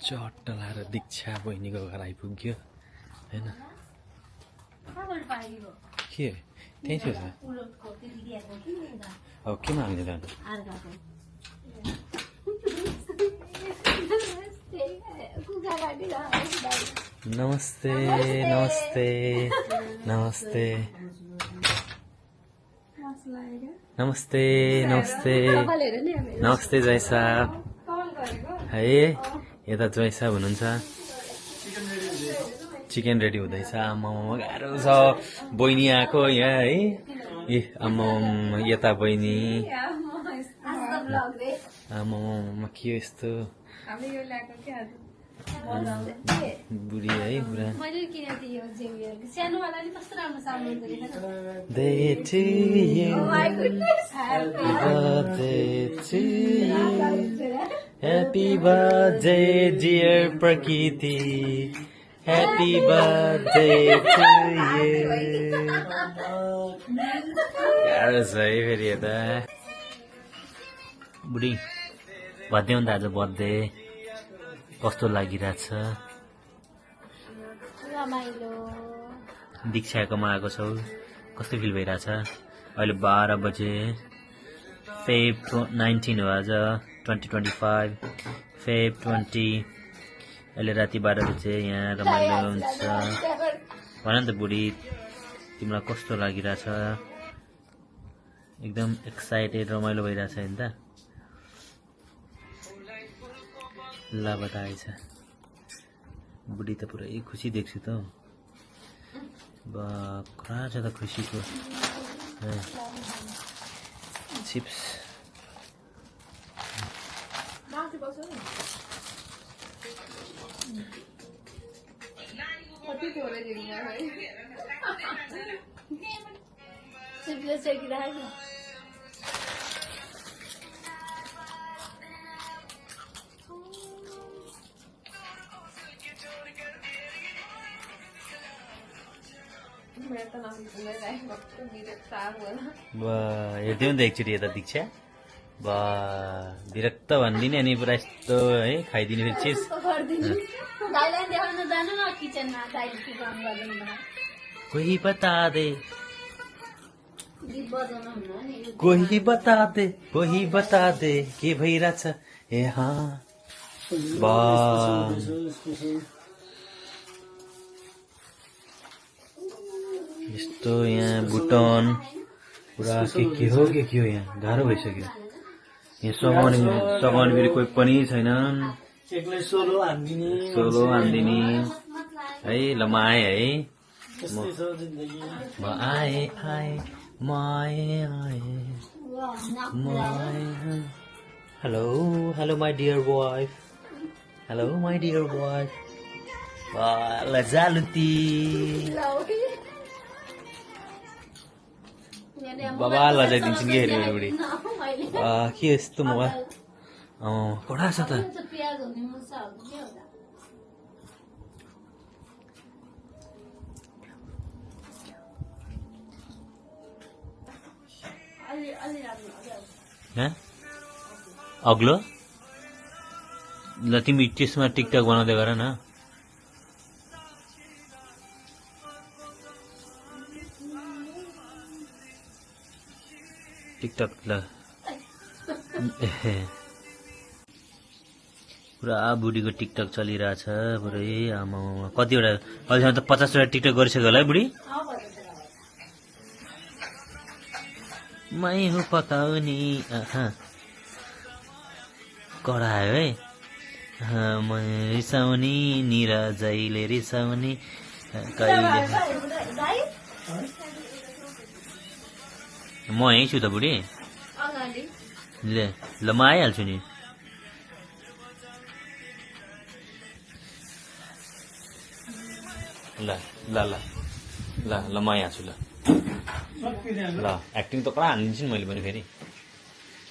चट्ट लाएर दीक्षा बहिनीको घर आइपुग्यो हैन के त्यही थियो त अब केमा हाल्ने त नमस्ते नमस्ते नमस्ते नमस्ते नमस्ते नमस्ते जय साहब है यता जय साहब हुनुहुन्छ चिकन रेडी हुँदैछ आम्मा गाह्रो छ बहिनी आएको यहाँ है ए आम्मा यता बहिनी आम्मा के यस्तो बुढी है पुरा Happy birthday dear प्रकृति Happy birthday to you गाह्रो छ है फेरि यता बुढी भद्दै हो नि त आज बर्थडे कस्तो लागिरहेछ दीक्षाकोमा आएको छौ कस्तो फिल भइरहेछ अहिले 12 बजे फेब 19 हो आज 2025 फेब 20 अहिले राति 12 बजे यहाँ रमाइलो हुन्छ भन नि त बुढी तिमीलाई कस्तो लागिरहेछ एकदम एक्साइटेड रमाइलो भइरहेछ नि त ल बताएछ बुढी त पुरै खुसी देख्छु त कहाँ छ त खुसीको चिप्स हेर्दै त एकचोटि यता दीक्षा विरक्त भनिदिने अनि पुरा यस्तो है खाइदिने फेरि चिज कोही बता दे कोही बता दे के भइरहेछ ए यस्तो यहाँ बुटन पुरा के हो यहाँ गाह्रो भइसक्यो यहाँ सघाउने फेरि कोही पनि छैन सोलो हान्दिने है ल म आएँ है म आएँ हेलो माई डियर वाइफ ल जालुती बाबा लजाइदिन्छु नि हेऱ्यो बुढी के यस्तो मोबाइल कडा छ त अग्लो ल तिमी त्यसमा टिकटक बनाउँदै गर न टिकटक ल पुरा बुढीको टिकटक चलिरहेछ पुरै आमा कतिवटा अहिलेसम्म त 50वटा टिकटक गरिसक्यो होला है बुढी मै हो पकाउने करायो है म रिसाउने निराजैले रिसाउने कहिले म यहीँ छु त बुढी ल म आइहाल्छु नि ल म आइहाल्छु ल एक्टिङ त कडा हानिदिन्छु नि मैले पनि फेरि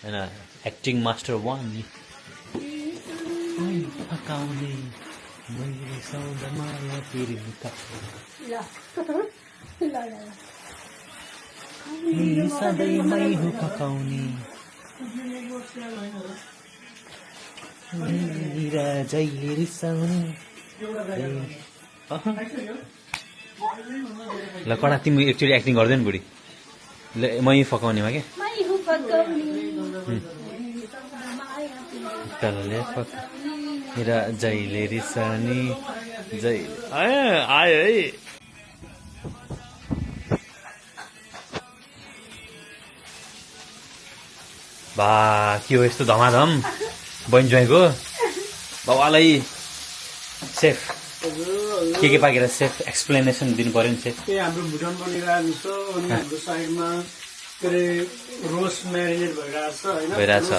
होइन एक्टिङ मास्टर 1 पकाउने मैले सौदामाया पिरिका सधैँ मै हो पकाउने मीरा जहिले रिसाउने ल कडा तिमी एकचोटि एक्टिङ गर्दैन बुढी ल मै फकाउनेमा के तलले फक मीरा जहिले रिसाउने आयो है बा के हो यस्तो धमाधम बहिनी ज्वाइँको बाबालाई सेफ के पाकेर सेफ एक्सप्लेनेसन दिनु पर्यो नि सेफ हाम्रो भुटान बनिरहेको छ अनि हाम्रो साइडमा के अरे रोस्ट म्यारिनेट भइरहेको छ होइन भइरहेछ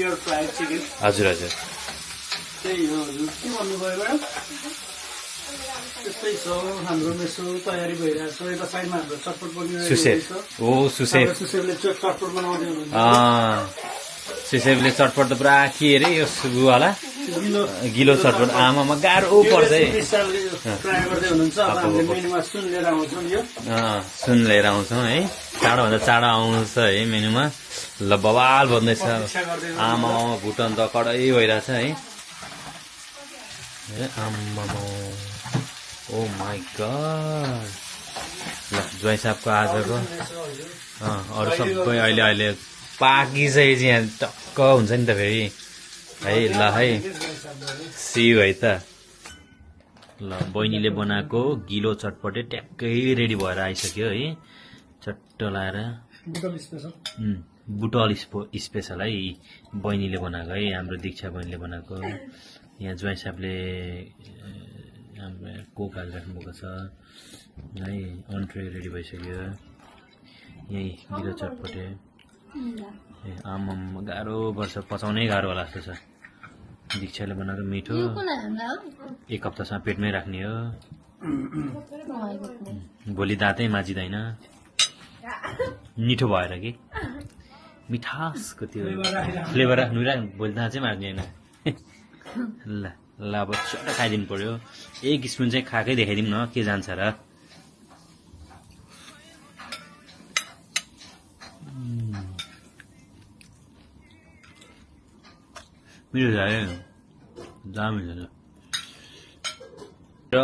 यो फ्राइड चिकन हजुर हजुर त्यही हो हजुर के भन्नुभयो म्याडम त्यस्तै छ हाम्रो मेसो तयारी भइरहेको छ यता साइडमा हाम्रो चटपट बनिरहेको सुसेफ ओ सुसेफ सुसेफले चटपट बनाउँदै हुनुहुन्छ सुसेफले चटपट त पुरा के अरे यो सुवाला गिलो चटपट आमामा गाह्रो पर्छ है ट्राई गर्दै हुनुहुन्छ अब हामीले मेनुमा सुन लिएर आउँछौँ यो सुन लिएर आउँछौँ है चाँडोभन्दा चाँडो आउँछ है मेनुमा ल बवाल भन्दैछ आमा भुटान त कडै भइरहेछ है आमा ओ माई गड ल ज्वाइँ साहबको आजको अरू सबै अहिले पाकिसकेपछि यहाँ टक्क हुन्छ नि त फेरि है ल है सिउ है त ल बहिनीले बनाएको गिलो चटपटे ट्याक्कै रेडी भएर आइसक्यो है चट्ट लाएर बुटल स्पेसल है बहिनीले बनाएको है हाम्रो दीक्षा बहिनीले बनाएको यहाँ ज्वाइँ साहबले हाम्रो कोक हालिराख्नु भएको छ है अन्ट्रे रेडी भइसक्यो यही गिलो चटपटे आमाम गाह्रो पर्छ पचाउनै गाह्रो होला जस्तो छ दीक्षाले बनाएको मिठो एक हप्तासम्म पेटमै राख्ने हो भोलि दाँतै माजिँदैन मिठो भएर कि मिठासको त्यो फ्लेभर राख्नु भोलि दाँत चाहिँ मार्ने होइन ल ल अब छोटो खाइदिनु पर्यो एक स्पुन चाहिँ खाएकै देखाइदिउँ न के जान्छ र मिठो छ है दामी छ र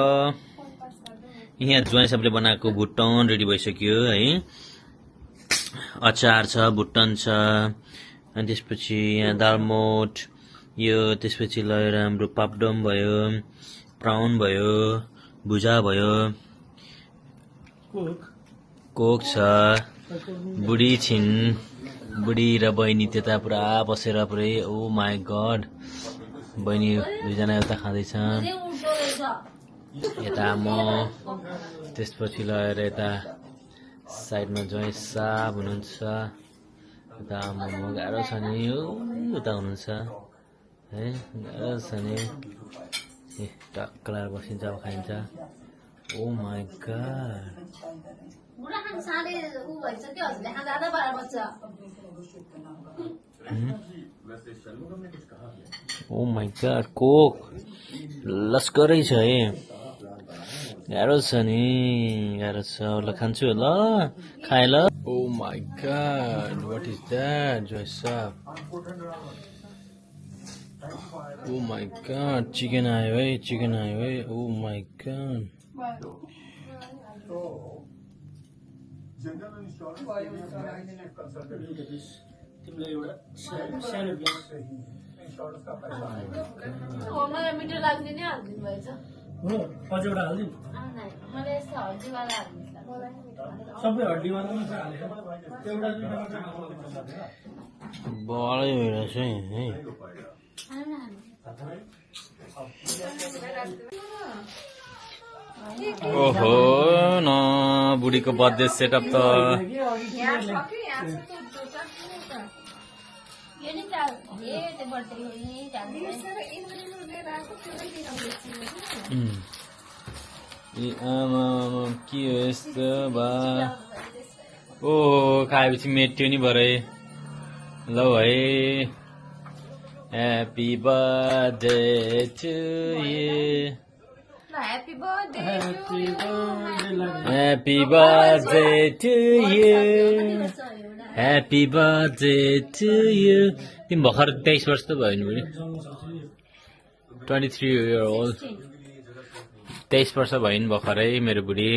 यहाँ ज्वाइँ साहबले बनाएको भुटन रेडी भइसक्यो है अचार छ भुटन छ अनि त्यसपछि यहाँ दालमोट यो त्यसपछि लगेर हाम्रो पापडम भयो प्राउन भयो भुजा भयो कोक छ बुढी छिन् बुढी र बहिनी त्यता पुरा बसेर पुरै ओ माई गड बहिनी दुईजना यता खाँदैछन् यता म त्यसपछि लगेर यता साइडमा ज्वाइँ साहब हुनुहुन्छ यता आमा गाह्रो छ नि उता हुनुहुन्छ है गाह्रो छ नि ए टक्क लगाएर बसिन्छ अब खाइन्छ oh my god oh my god coke लस्करै छ है गाह्रो छ नि गाह्रो छ ल खान्छु ल खाए ल oh my god what is that जोय साहब ओ माई गड चिकन आयो है ओ माई गड मिठो लाग्ने नै हालिदिनु भएछ अझै एउटा हालिदिउँ मलाई यस्तो हड्डीवाला हाल्नु सबै हड्डीवाला मात्रै हालेर एउटा बडै भइरहेछ है ओहो न बुढीको बर्थडे सेटअप त आमा के हो यस्तो बा ओ खाएपछि मेट्यो नि भरे ल है happy birthday to you Happy birthday to you. Happy birthday to you. Happy birthday to you तिमी भर्खर 23 वर्ष त भयो नि बुढी 23 year old 23 वर्ष भयो नि भर्खरै मेरो बुढी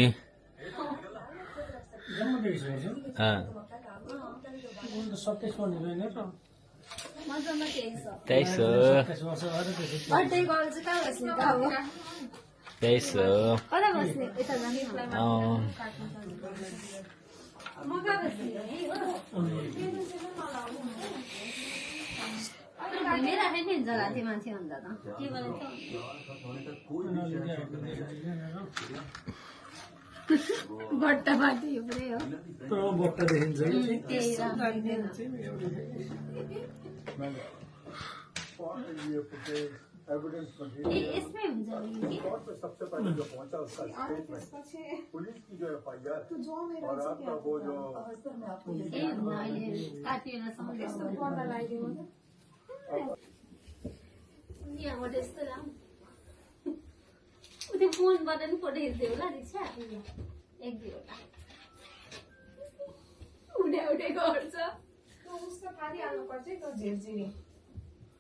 जम्मा 23 वर्ष अँ 27 भनेको होइन त मजामा तेइस हो 23 हो 27 वर्ष भएर त्यसै बर्थडे गर्ल चाहिँ कहाँ बस्ने त अब 23 हो कता बस्ने यता जाने अँ म कहाँ बस्ने है घुमिराखे नि जग्गा त्यो मान्छे भन्दा त के गरेको बट्टा बाटो यो पुरै हो तर बट्टा देखिन्छ त्यही यसमै हुन्छ नि यहाँबाट यस्तो लाम त्यो फोनबाट नि फोटो हेर्दै होला रिक्सा एक दुईवटा उडे उडे गर्छ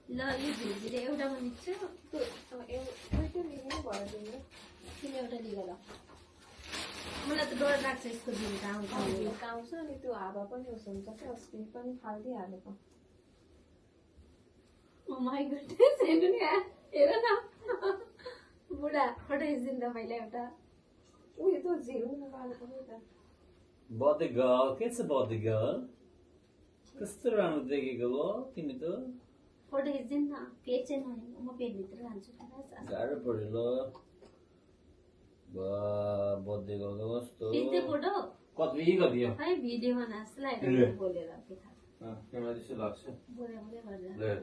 ल यो झिल्झिले एउटामा निक्छु तिमी एउटा लिएर ल मलाई त डर लाग्छ यसको झिल्का आउँछ अनि त्यो हावा पनि उसो हुन्छ क्या स्पिड पनि फालिदिइहालेको माई गुडनेस हेर्नु नि हेर न बुढा फोटो खिचिदिनु त मैले एउटा उयो त्यो झिरो निकालेको नि त बर्थडे गर्ल के छ बर्थडे गर्ल कस्तो राम्रो देखेको हो तिमी त फोटो खिचिदिनु न पेट चाहिँ नहेर्नु म पेटभित्र जान्छु गाह्रो पर्यो ल बर्थडे गर्ल कस्तो खिच्दै फोटो कति गरियो है भिडियो बना जस्तो लाग्यो बोलेर के थाहा क्यामेरा त्यस्तो लाग्छ बोले बोले गरेर ल हेर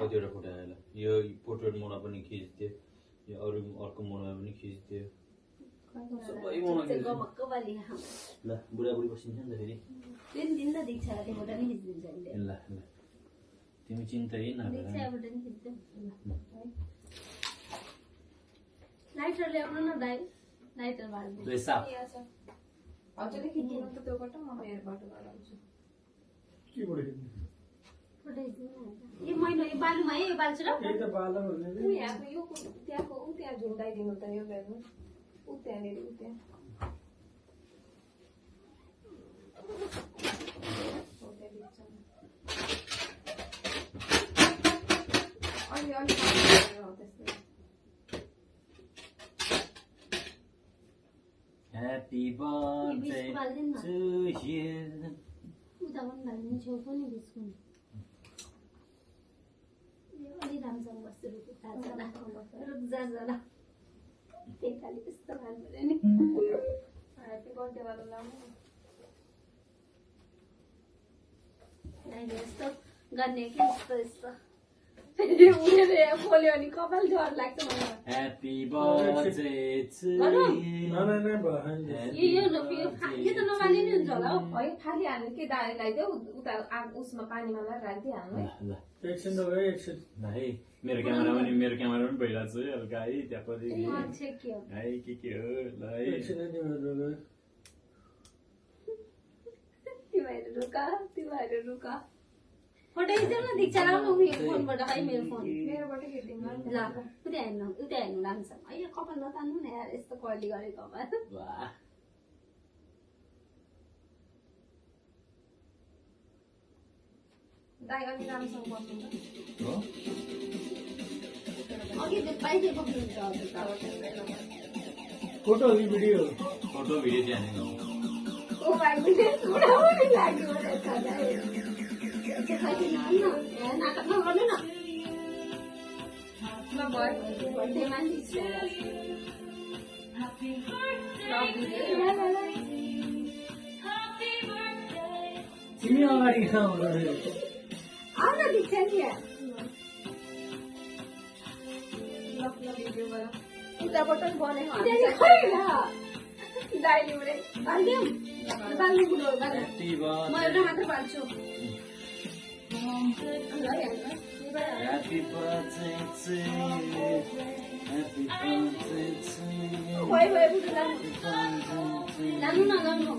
कतिवटा फोटो आयो ल यो पोर्ट्रेट मोडमा पनि खिच्दियो यो अरू अर्को मोडमा पनि खिच्दियो सबै मोडमा खिच्दियो गमक्क बाली ल बुढाबुढी बसिन्छ नि त फेरि दिन त दीक्षालाई त्यो फोटो नि खिचिदिन्छ अहिले ल ल तिमी चिन्तै नगर दीक्षाबाट नि खिच्दिउँ लाइटर ल्याउनु न दाइ लाइटर बाल्नु दुई साप हजुरले खिच्नु त त्योबाट म मेरोबाट गराउँछु के बढी फोटो खिच्दिनु यो मैले यो बालुमा है यो बाल्छु र यही त बाला भन्ने ऊ यहाँको यो त्यहाँको ऊ त्यहाँ झुन्डाइदिनु त यो बेर्नु ऊ त्यहाँनिर ऊ त्यहाँ अलि अलि त्यस्तै Happy birthday to you. उता पनि बाल्नु छेउ पनि बिस्कुन यो अलि राम्रोसँग बस्छु रुख जा जरा त्यही यस्तो खानु पऱ्यो नि ह्याप्पी बर्थडे वाला लाउनु नानी यस्तो गर्ने कि यस्तो यस्तो फेरि उनीहरू बोल्यो भने कपाल डर लाग्छ मलाई Happy birthday to you. यो त नबाली नि हुन्छ होला हौ है फालिहाल्नु के दाई लगाइदेऊ उता उसमा पानीमा राखिदिइहाल्नु है ल एकछिन त भयो एकछिन है मेरो क्यामेरा पनि भइरहेको छ है हल्का है त्यहाँ पछि मान्छे के हो है के हो ल है एकछिन तिमीहरू तिमीहरू रुका फोटो खिच्नु न दीक्षा लाउनु उयो फोनबाट है मेरो फोन मेरोबाट खिचिदिनु ल उता हेर्नु राम्रो है कपाल नतान्नु न यार यस्तो कर्ली गरेको कपाल वाह दाई अलि राम्रोसँग बस्नु हो अघि त्यो पाइदिए बस्नुहुन्छ फोटो कि भिडियो फोटो भिडियो चाहिँ हानेको ओ भाइ बुढाबुढी लाग्यो मलाई खाँदा नाटक नगर्नु न ल भयो बर्थडेमा नि तिमी अगाडि खाऊ आउ न दीक्षा नि उताबाट पनि बनेको दाइले उडे बाल्दिउँ बाल्नु बुढो बाल्नु Happy म birthday एउटा मात्र बाल्छु Happy birthday to you. Happy birthday to you. भयो बुढो लानु न लानु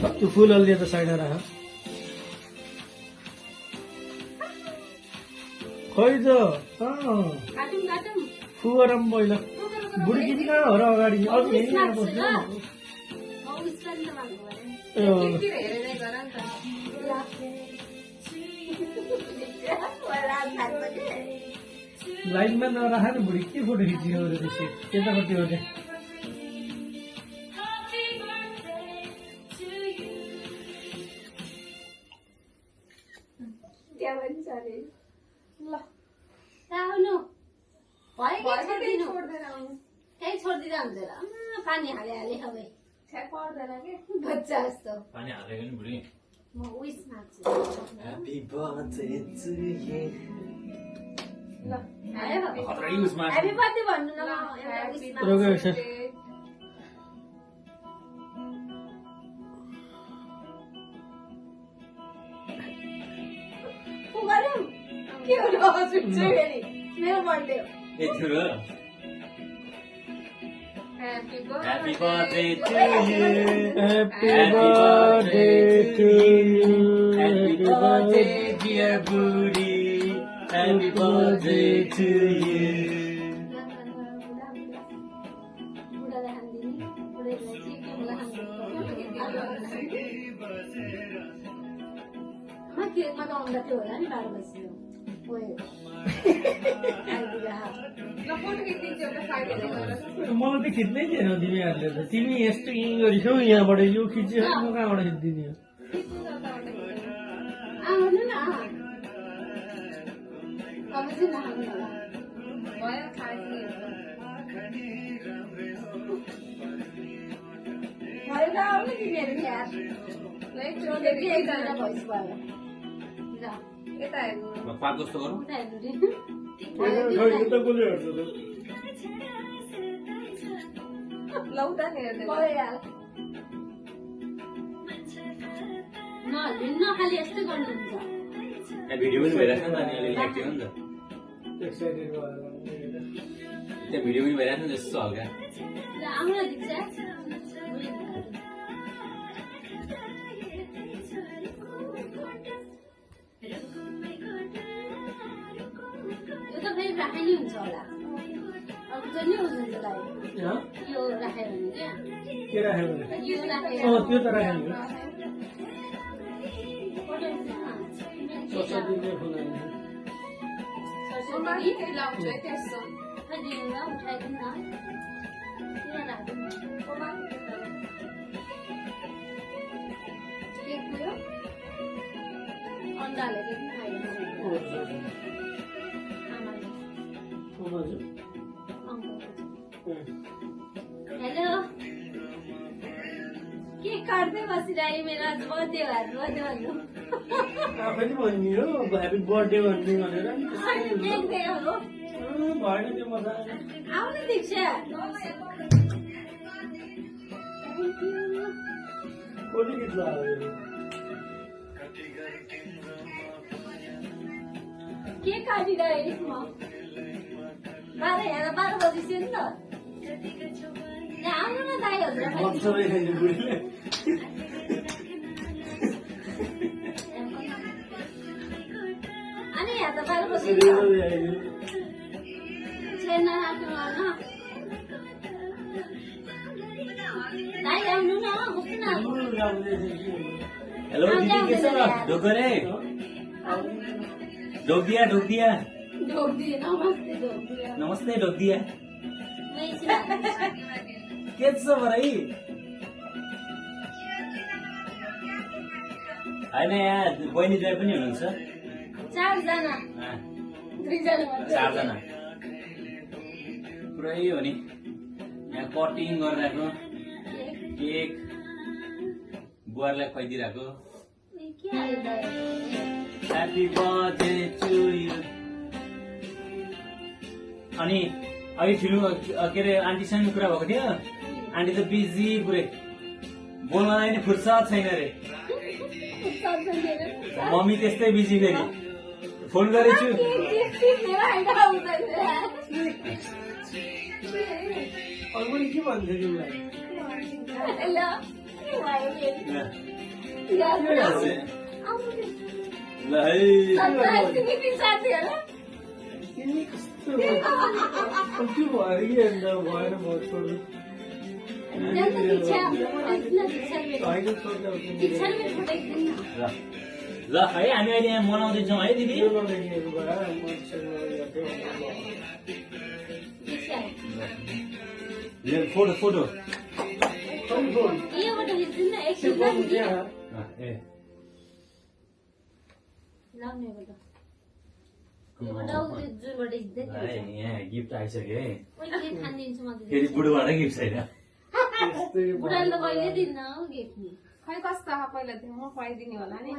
त्यो फुलहरूले त साइडमा राख खै त काटौँ काटौँ फुगरम पहिला बुढी किन कहाँ हो र अगाडि अघि उस हेरिरहेको लाग्छु बस्नु ल म उस पनि नमाग्नु भने ए तिर हेरेरै गर नि त लाइनमा नराख न बुढी के फोटो खिच्यो अरे त्यसै केतापट्टि हो त्यहाँ त्यहाँ पनि छ अरे ल आउनु भयो कि भएन त्यही छोडिदिनु छोड्दैन आउनु त्यही छोडिदिँदा हुन्छ र पानी हाले हाले हवे छ्या पर्दैन के बच्चा जस्तो पानी हालेको नि बुढी म उइस माग्छु Happy birthday to you. ल आयो खतरा युज मा ह्यापी बर्थडे भन्नु न म एउटा ह्यापी उइस रोग माग्छु यसो। उ गरौँ के हो र छुट्छु फेरि मेरो बर्थडे हो यति हो happy Happy birthday to you. Happy birthday to you. Happy birthday dear Budi. Happy birthday to you. बुढालाई हान्दिने बुढालाई चाहिँ केकमा गाउँदा थियो होला नि 12 बजी गयो ल फोटो खिचिदिन्छु एउटा साइड हेर्दै गर मलाई त खिच्नै थिएन तिमीहरूले त तिमी यस्तो गरिसौ यहाँबाट यो खिच्यो म कहाँबाट खिचिदिने हो आउनु न अब चाहिँ नआउनु होला भयो खाने भयो त आउनु तिमीहरू यार ल एकजना एकचोटि एकजना भइस भयो ल यता हेर्नु पाप जस्तो गरौँ उता हेर्नु रे उता कसले हेर्छ त ल उता नि हेर्दै गर। भयो यार नहल्नु खालि यस्तै गर्नुहुन्छ भिडियो पनि भइरहेको छ नि त अनि अलिअलि एक्टिभ हो नि त एक्साइटेड भएर त्यहाँ भिडियो पनि भइरहेको छ नि जस्तो हल्का ल आउन दिक्षा यो त फेरि राखे नि हुन्छ होला अब चाहिँ नि हुन्छ गाई यो राख्यो भने क्या के राख्यो भने यो राखेर त्यो त राख्यो नि फोटो सरस्वतीले फुलाउने म माथि त्यही लाउँछु है त्यसो उठाइदिनु न किन राख्नु म माथि त्यही लाउँछु। केक थियो अन्डा हालेको पनि खाइदिनु आमाले हेलो केक काट्दै बसिरहे मेरो आज बर्थडे बर्थडे भन्नु आफै भन्ने हो ह्याप्पी बर्थडे भन्ने भनेर नि केक दियो हो भएन त्यो मजा आउनु दीक्षा कसले गीत लगायो केक काटिरहेको म 12 बजिसक्यो नि त यहाँ आउनु न दाइ हजुर बक्सरै खाइदियो बुढीले अनि यहाँ त 12 बजी रेलवे आइदियो छैन राख्नु न दाइ आउनु न बस्नु न हेलो दिदी के छ र ढोक रे ढोक दिया ढोक्दिए नमस्ते ढोक्दिए नमस्ते ढोक दिया मै के छ बराई होइन यहाँ बहिनी ज्वाइँ पनि हुनुहुन्छ 4 जना 3 जना मात्र 4 जना पुरै हो नि यहाँ कटिङ गरिरहेको केक बुहारलाई खुवाइदिरहेको के हाल्यो त ह्याप्पी बर्थडे टु यु अनि अघि फिल्म के अरे आन्टीसँग कुरा भएको थियो आन्टी त बिजी पुरै बोल्नलाई नि फुर्सद छैन रे मम्मी त्यस्तै बिजी फेरि फोन गरेछु अरू पनि के भन्थ्यो तिमीलाई ल के भयो ल है तिमी पिछाडी होला तिमी कस्तो के भयो कि अन्त भएन म छोड्नु यहाँ त दीक्षा हाम्रो पठाइदिनु न होइन छोड्दा दीक्षा मेरो पठाइदिनु न ल है हामी अहिले यहाँ मनाउँदैछौँ है दिदी यो नलेख्नेको भए म दीक्षा फोटो फोटो यहाँबाट खिच्दिनु न एकछिन ल दिदी ए लाउनेबाट यहाँबाट जुनबाट खिच्दै है यहाँ गिफ्ट आइसक्यो है मैले के खानिदिन्छु म त फेरि बुढोबाट गिफ्ट छैन बुढाले त कहिले दिन्न हौ गिफ्ट नि खै कस्तो आयो पहिला त्यो म खुवाइदिने होला नि म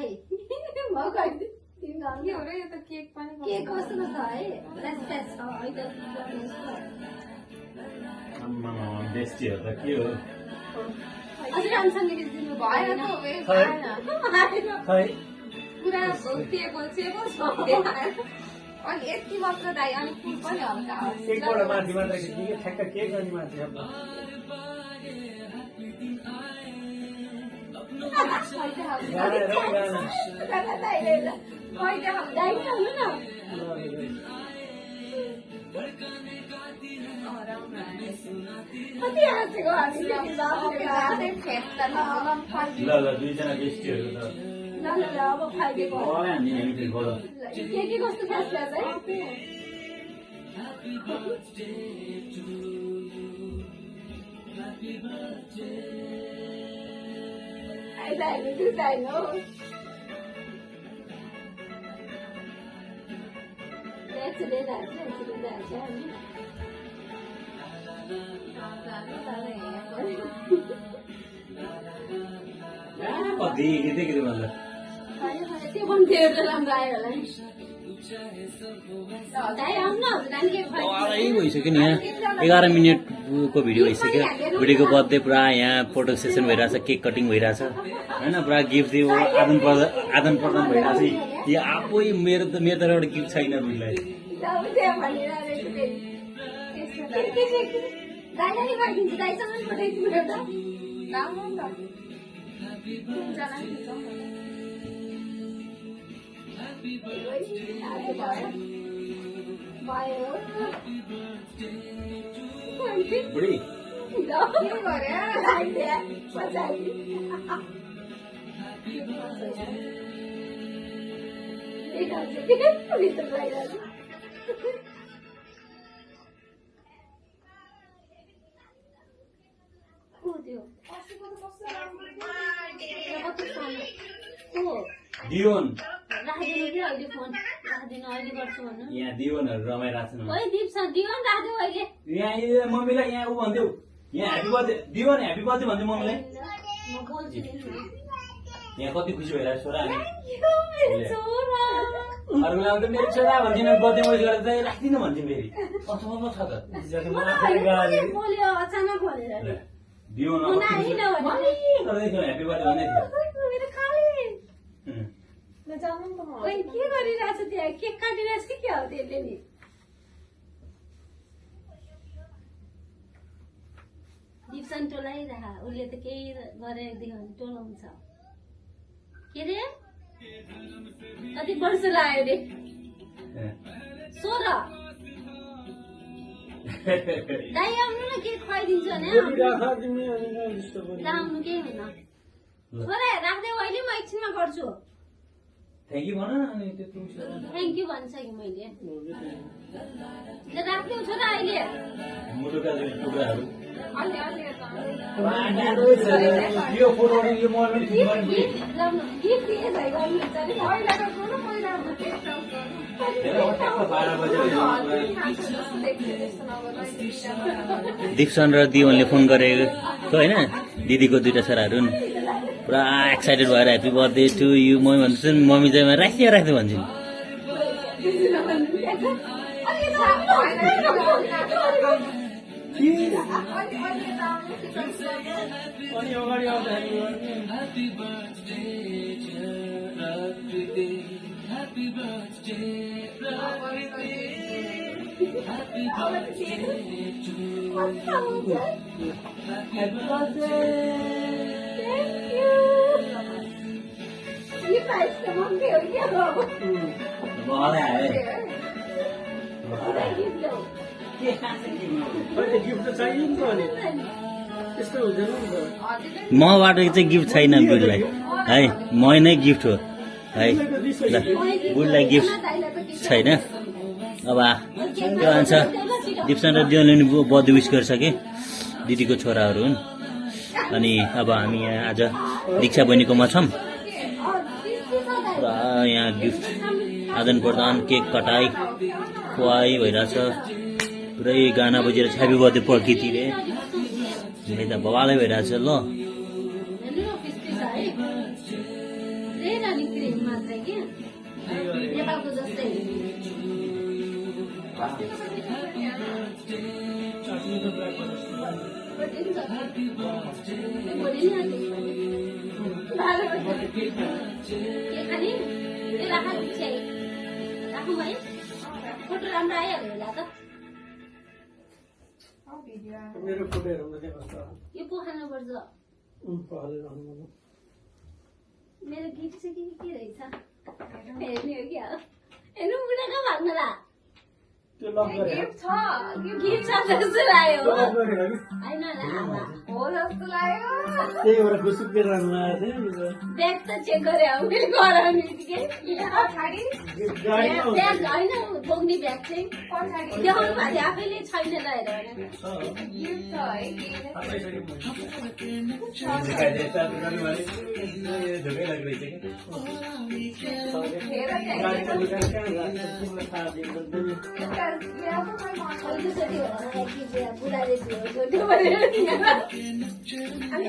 कहिले के हो र यो त केक पनि के कस्तो छ है प्लास प्लास छ है त बेस्टीहरू त के हो अझै राम्रोसँग दिनु भएन त भएन भएन खै पुरा भोटिएको चेको छ अनि यति मात्र दाइ अनि फुल पनि हल्का एकपल्ट माथि मात्र खिच्ने ठ्याक्क केक अनि माथि अब कति हाँसेको हामी ल ल दुईजना बेस्टीहरू त ल ल ल अब खाइदिएको हामी फेरि फोटो के कस्तो खास प्लास है कति के मतलब त्यो पनि थियो राम्रो आयो होला नि दाइ आउनु न नानी के भइसक्यो नि यहाँ 11 मिनटको भिडियो भइसक्यो भिडियोको बर्थडे पुरा यहाँ फोटो सेसन भइरहेछ केक कटिङ भइरहेछ होइन पुरा गिफ्ट दियो आदान प्रदान भइरहेछ यो आफै मेरो तर्फबाट गिफ्ट छैन रुईलाई दाइलाई पठाइदिन्छु दाइसँग पठाइदिनु एउटा बुढी दिवन राखिदिनु कि अहिले फोन राखिदिनु अहिले गर्छु भन्नु यहाँ दिवनहरू रमाइरहेको छन् ओइ दिपसँग दिवन राखिदिउ अहिले यहाँ मम्मीलाई यहाँ ऊ भन्थ्यौ यहाँ ह्याप्पी बर्थडे दिवन ह्याप्पी बर्थडे भन्थ्यो मम्मीलाई म बोल्छु नि यहाँ कति खुसी भइरहेको छोरा हामी मेरो छोरा अरूलाई आउँदा मेरो छोरा भन्दिनँ बर्थडे मैले गरेर चाहिँ राख्दिनँ भन्थ्यो फेरि अथवा छ त बोल्यो अचानक भनेर दिवन ह्याप्पी गर्दै थियो ह्याप्पी बर्थडे भन्दै थियो के गरिरहेछ त्यहाँ केक काटिरहेछ कि के हो त्यसले नि दिप्सन टोलाइरह उसले त केही गरेर दियो भने टोलाउँछ के रे कति वर्ष लाग्यो रे 16 दाइ आउनु न केक खुवाइदिन्छु भने आउनु केही हुन्न छोरा राख्दै अहिले म एकछिनमा गर्छु थ्याङ्क यू भन न अनि त्यो थ्याङ्क यू भनिसकेँ मैले राख्दै छ र अहिले मुटुका टुक्राहरू अलि अलि यो फोटोहरू यो मोबाइलमा गिफ्ट के भइ गर्नुहुन्छ नि पहिला त गर्नु पहिला केक ठ्याक्क 12 बजे गर्नु दीप्सन र दिवनले फोन गरेको होइन दिदीको दुईटा छोराहरू पुरा एक्साइटेड भएर happy birthday to you mummy भन्छु मम्मी चाहिँ राख्दै भन्छन् अनि अगाडि आउँदाखेरि गिफ्ट आइस त महँगै हो क्या हो मलाई आयो गिफ्ट हो अहिले गिफ्ट त चाहियो नि त अनि त्यस्तो हुँदैन नि त मबाट चाहिँ गिफ्ट छैन बुढीलाई है म नै गिफ्ट हो है ल बुढीलाई गिफ्ट छैन अब के भन्छ दिप्सन र दियोले नि बर्थडे विस गरिसके दिदीको छोराहरू हुन् अनि अब हामी यहाँ आज दीक्षा बहिनीकोमा छौँ र यहाँ गिफ्ट आदान प्रदान केक कटाइ खुवाई भइरहेछ पुरै गाना बजिरहेछ ह्याप्पी बर्थडे पर्खितिरे यता बवालै भइरहेछ ल हेर्नु न पिस पिस है रेड अनि क्रिम मात्र के नेपालको जस्तै चटनी त ब्ल्याक के खाने यो राखा राखौँ है फोटो राम्रो आइहाल्यो होला त मेरो फोटो हेरौँ न के कस्तो यो पो खानुपर्छ पहले रहनु मन मेरो गिफ्ट चाहिँ के रहेछ हेर्ने हो क्या हेर्नु बुढा कहाँ भाग्नुला त्यो लक गरे गिफ्ट छ गिफ्ट छ जस्तो लाग्यो लक गरे हो कि होइन होला हो जस्तो लाग्यो त्यही भएर खुसुक्कै राम्रो लागेको थियो ब्याग त चेक गरे हो मैले गराउने बित्तिकै पछाडि गाडीमा हुन्छ ब्याग होइन बोक्ने ब्याग चाहिँ पछाडि देखाउनु भएको थियो आफैले छैन ल हेर गिफ्ट छ है बुढाले दियो भनेर अनि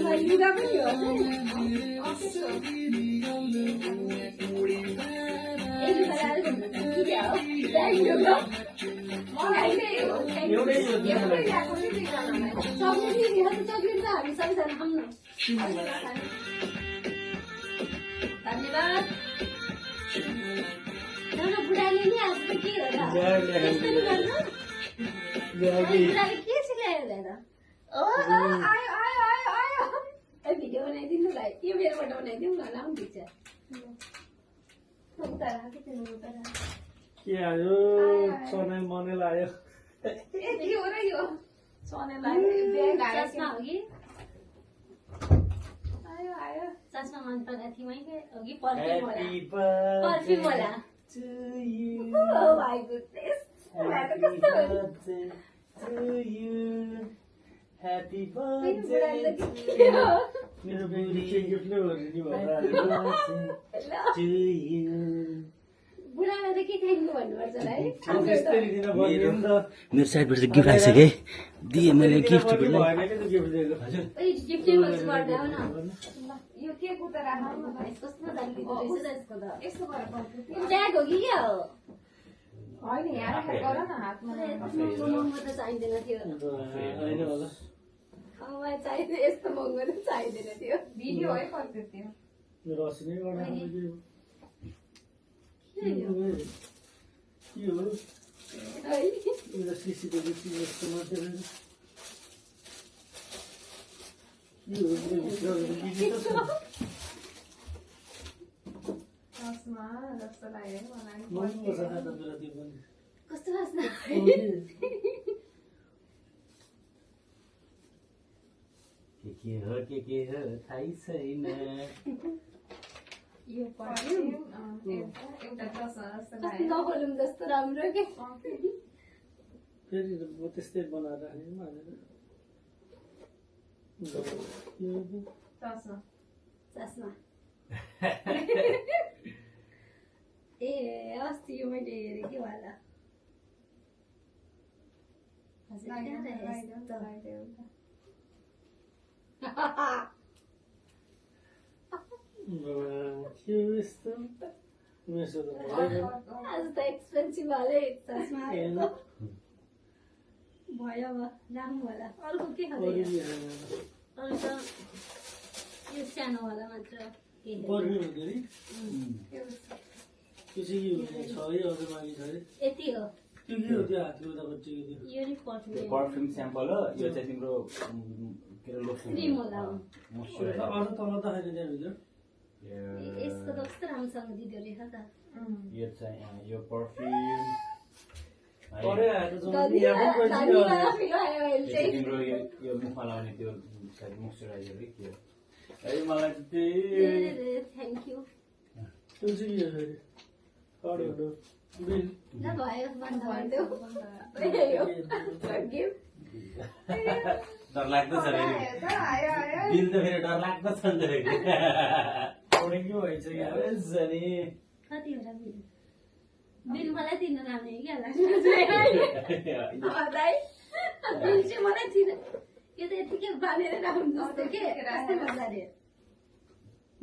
आएर लुगा पनि हो चक्लेट त हामी सबैजना खाऊँ न धन्यवाद बुढाले नि आज त के हो र बुढाले के सिकायो ल्याएर आयो आयो आयो आयो भिडियो बनाइदिनु भाइ यो मेरोबाट बनाइदिउँ न लाउँ ठिक छ उता राख उता राख के आयो चनै मनै लाग्यो ए के हो र यो सोनेलाई ब्याग आयो चस्मा हो कि आयो आयो चस्मा मन परेको थियो मैले अघि पर्फ्युम होला Oh my goodness. Happy Birthday मेरो बुढी गिफ्ट नै हो नि बुढालाई त के थ्याङ्क्यु भन्नुपर्छ होला है त्यस्तै दिन भन्यो नि त मेरो साइडबाट चाहिँ गिफ्ट आइसक्यो दिएँ मैले गिफ्ट भएन कि त गिफ्ट दिएको हजुर गिफ्ट टेबल्स गर्दा हो न यो के कुर्ता राख्नु न कस्तो मजाले दिएको रहेछ त यसको त यस्तो गरेर गर्छु यो ब्याग हो कि क्या हो होइन यहाँ राखेर गर न हातमा महँगो त चाहिँदैन थियो होइन होला मलाई चाहिँदैन यस्तो महँगो त चाहिँदैन थियो भिडियो है कस्तो थियो मेरो अस्ति नै गर्दा के यो? के हो है? मेरो सिसीटिभी यस्तो मात्रै रहेछ के हो चस्मा जस्तो लाग्यो मलाई महँगो छ त मेरो त्यो पनि कस्तो बास्ना के हो थाहै छैन यो पर्फ्युम एउटा चस्मा जस्तो कस्तो लाग्यो नबोलौँ जस्तो राम्रो के फेरि म त्यस्तै बनाएर राखेँ भनेर चस्मा चस्मा ए अस्ति यो मैले हेरेँ कि होला हजुर कहाँ रहेछ त? के यस्तो मेसो त भयो आज त एक्सपेन्सिभ हालै चस्मा हेर्न भयो अब राम्रो होला अर्को के खाँदै अरू के हेर्न अरू त यो सानो होला मात्र के पर्फ्युम हुँदैन नि त्यो चाहिँ के हो छ है अझ बाँकी छ है यति हो त्यो के हो त्यो हातको उतापट्टि त्यो यो नि पर्फ्युम पर्फ्युम स्याम्पल हो यो चाहिँ तिम्रो के अरे लोसन क्रिम होला मोइस्चराइजर अझ तल त खाने त्यहाँभित्र यसको त कस्तो राम्रोसँग दिँदो रहेछ त यो चाहिँ यो पर्फ्युम परे आएर जम्मै यहाँ पनि यो तिम्रो यो मुखमा लगाउने त्यो सायद मोइस्चराइजर है के हो है मलाई चाहिँ थ्याङ्क यू त्यो चाहिँ के हो फेरि कार्डहरू बिल ल भयो बन्द गरिदेऊ डर लाग्दो छ फेरि बिल त फेरि डर लाग्दो छ नि त फेरि पढेको भइसक्यो नि कति होला बिल बिल मलाई दिन लाने क्या लाग्छ बिल चाहिँ मलाई दिन यो त यतिकै बाँधेर राख्नु जस्तो के कस्तो मजाले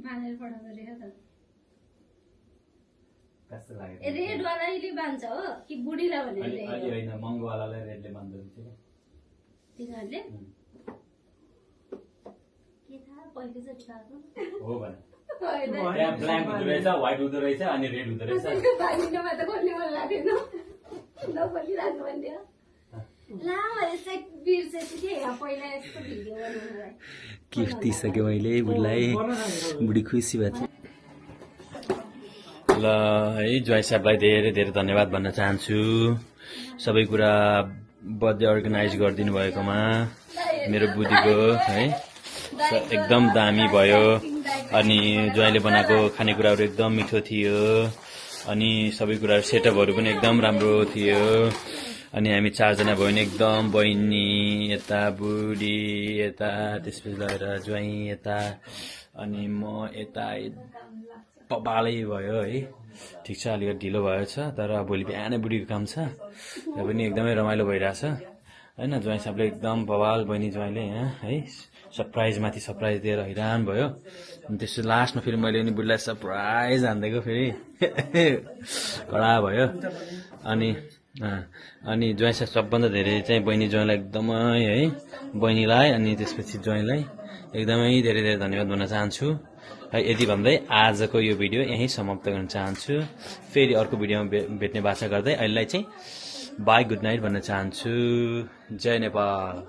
बाँधेर पठाउँदो रहेछ त कस्तो लाग्यो रेड वालाले बाँध्छ हो कि बुढीलाई अलि भनेर होइन महँगोवालालाई रेडले बाँध्दो रहेछ तिनीहरूले के थाहा पहिलोचोटि भएको हो भने त्यहाँ ब्ल्याक हुँदो रहेछ व्हाइट हुँदो रहेछ अनि रेड हुँदो रहेछ बाँधिनमा त खोल्ने मन लागेन नखोलिराख्नु भन्थ्यो लामो यसै बिर्सेछु कि पहिला यस्तो भिडियो बनाउनुलाई गिफ्ट दिइसकेँ मैले बुढीलाई बुढी खुसी भएको थियो ल है ज्वाइँ साहबलाई धेरै धेरै धन्यवाद भन्न चाहन्छु सबै कुरा बर्थडे अर्गनाइज गरिदिनु भएकोमा मेरो बुढीको है एकदम दामी भयो अनि ज्वाइँले बनाएको खानेकुराहरू एकदम मिठो थियो अनि सबै कुराहरू सेटअपहरू पनि एकदम राम्रो थियो अनि हामी 4 जना भयो भने एकदम बहिनी यता बुढी यता त्यसपछि लगेर ज्वाइँ यता अनि म यता पबालै भयो है ठिक छ अलिकति ढिलो भएछ तर भोलि बिहानै बुढीको काम छ र पनि एकदमै रमाइलो भइरहेछ होइन ज्वाइँ साहबले एकदम बवाल बहिनी ज्वाइँले यहाँ है सरप्राइजमाथि सरप्राइज दिएर हैरान भयो अनि त्यसपछि लास्टमा फेरि मैले नि बुढीलाई सरप्राइज हानिदिएको फेरि कडा भयो अनि ज्वाइँ साहब सबभन्दा धेरै चाहिँ बहिनी ज्वाइँलाई एकदमै है बहिनीलाई अनि त्यसपछि ज्वाइँलाई एकदमै धेरै धेरै धन्यवाद भन्न चाहन्छु है यति भन्दै आजको यो भिडियो यहीँ समाप्त गर्न चाहन्छु फेरि अर्को भिडियोमा भेट्ने बाचा गर्दै अहिलेलाई चाहिँ बाई गुड नाइट भन्न चाहन्छु जय नेपाल